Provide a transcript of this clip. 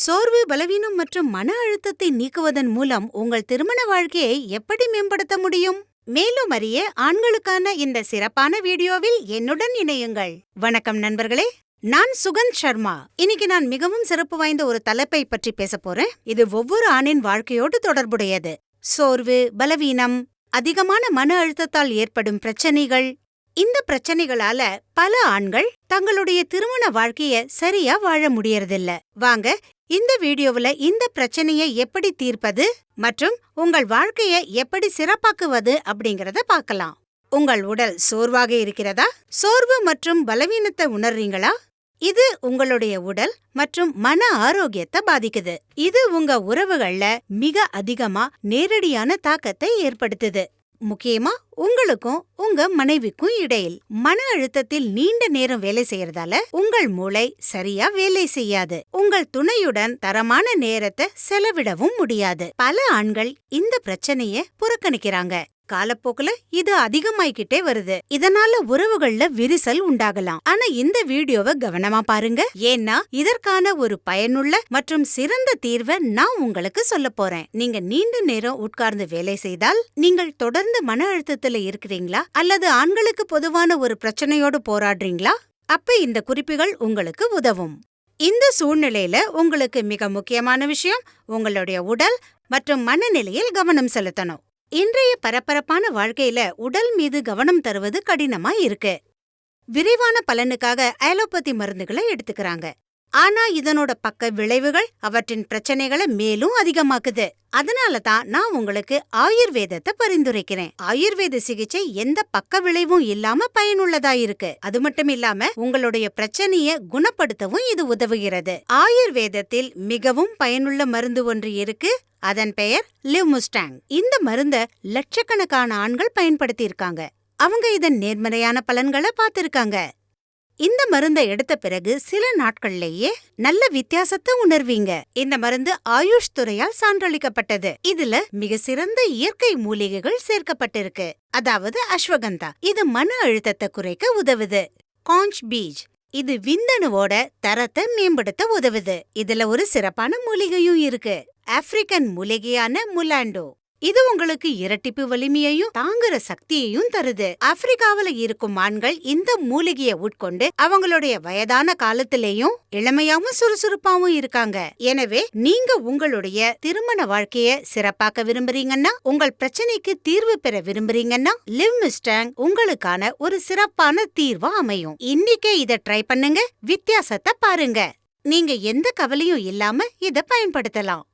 சோர்வு, பலவீனம் மற்றும் மன அழுத்தத்தை நீக்குவதன் மூலம் உங்கள் திருமண வாழ்க்கையை எப்படி மேம்படுத்த முடியும்? மேலும் அறிய ஆண்களுக்கான இந்த சிறப்பான வீடியோவில் என்னுடன் இணையுங்கள். வணக்கம் நண்பர்களே, நான் சுகந்த் சர்மா. இன்னைக்கு நான் மிகவும் சிறப்பு வாய்ந்த ஒரு தலைப்பை பற்றி பேச போறேன். இது ஒவ்வொரு ஆணின் வாழ்க்கையோடு தொடர்புடையது. சோர்வு, பலவீனம், அதிகமான மன அழுத்தத்தால் ஏற்படும் பிரச்சனைகள். இந்த பிரச்சனைகளால பல ஆண்கள் தங்களுடைய திருமண வாழ்க்கைய சரியா வாழ முடியறதில்ல. வாங்க இந்த வீடியோவுல இந்த பிரச்சனையை எப்படி தீர்ப்பது மற்றும் உங்கள் வாழ்க்கைய எப்படி சிறப்பாக்குவது அப்படிங்கறத பார்க்கலாம். உங்கள் உடல் சோர்வாக இருக்கிறதா? சோர்வு மற்றும் பலவீனத்தை உணர்றீங்களா? இது உங்களுடைய உடல் மற்றும் மன ஆரோக்கியத்தை பாதிக்குது. இது உங்க உறவுகள்ல மிக அதிகமா நேரடியான தாக்கத்தை ஏற்படுத்துது. முக்கியமா உங்களுக்கும் உங்க மனைவிக்கும் இடையில். மன அழுத்தத்தில் நீண்ட நேரம் வேலை செய்யறதால உங்கள் மூளை சரியா வேலை செய்யாது. உங்கள் துணையுடன் தரமான நேரத்தை செலவிடவும் முடியாது. பல ஆண்கள் இந்த பிரச்சனைய புறக்கணிக்கிறாங்க. காலப்போக்குல இது அதிகமாயிக்கிட்டே வருது. இதனால உறவுகள்ல விரிசல் உண்டாகலாம். ஆனா இந்த வீடியோவை கவனமா பாருங்க, ஏன்னா இதற்கான ஒரு பயனுள்ள மற்றும் சிறந்த தீர்வை நான் உங்களுக்கு சொல்ல போறேன். நீங்க நீண்ட நேரம் உட்கார்ந்து வேலை செய்தால், நீங்கள் தொடர்ந்து மன அழுத்தத்துல இருக்கிறீங்களா அல்லது ஆண்களுக்கு பொதுவான ஒரு பிரச்சனையோடு போராடுறீங்களா? அப்ப இந்த குறிப்புகள் உங்களுக்கு உதவும். இந்த சூழ்நிலையில உங்களுக்கு மிக முக்கியமான விஷயம் உங்களுடைய உடல் மற்றும் மனநிலையில் கவனம் செலுத்தணும். இன்றைய பரபரப்பான வாழ்க்கையில உடல் மீது கவனம் தருவது கடினமா இருக்கு. விரைவான பலனுக்காக அலோபதி மருந்துகளை எடுத்துக்கிறாங்க. ஆனா இதனோட பக்க விளைவுகள் அவற்றின் பிரச்சனைகளை மேலும் அதிகமாக்குது. அதனாலதான் நான் உங்களுக்கு ஆயுர்வேதத்தை பரிந்துரைக்கிறேன். ஆயுர்வேத சிகிச்சை எந்த பக்க விளைவும் இல்லாம பயனுள்ளதா இருக்கு. அது மட்டும் இல்லாம உங்களுடைய பிரச்சனைய குணப்படுத்தவும் இது உதவுகிறது. ஆயுர்வேதத்தில் மிகவும் பயனுள்ள மருந்து ஒன்று இருக்கு. அதன் பெயர் லிவ்முஸ்டாங். இந்த மருந்த லட்சக்கணக்கான ஆண்கள் பயன்படுத்தி இருக்காங்க. அவங்க இதன் நேர்மறையான பலன்களை பார்த்திருக்காங்க. இந்த மருந்தை எடுத்த பிறகு சில நாட்கள்லயே நல்ல வித்தியாசத்தை உணர்வீங்க. இந்த மருந்து ஆயுஷ் துறையால் சான்றளிக்கப்பட்டது. இதுல மிக சிறந்த இயற்கை மூலிகைகள் சேர்க்கப்பட்டிருக்கு. அதாவது அஸ்வகந்தா. இது மன அழுத்தத்தை குறைக்க உதவுது. காஞ்ச் பீஜ். இது விந்தணுவோட தரத்தை மேம்படுத்த உதவுது. இதுல ஒரு சிறப்பான மூலிகையும் இருக்கு. ஆப்பிரிக்கன் மூலிகையான முலாண்டோ. இது உங்களுக்கு இரட்டிப்பு வலிமையையும் தாங்குற சக்தியையும் தருது. ஆப்பிரிக்காவில இருக்கும் ஆண்கள் இந்த மூலிகையை உட்கொண்டு அவங்களுடைய வயதான காலத்திலேயும் இளமையாவும் சுறுசுறுப்பாவும் இருக்காங்க. எனவே நீங்க உங்களுடைய திருமண வாழ்க்கைய சிறப்பாக்க விரும்புறீங்கன்னா, உங்கள் பிரச்சனைக்கு தீர்வு பெற விரும்புறீங்கன்னா, லிவ்முஸ்டாங் உங்களுக்கான ஒரு சிறப்பான தீர்வா அமையும். இன்னைக்கே இத ட்ரை பண்ணுங்க, வித்தியாசத்தை பாருங்க. நீங்க எந்த கவலையும் இல்லாம இத பயன்படுத்தலாம்.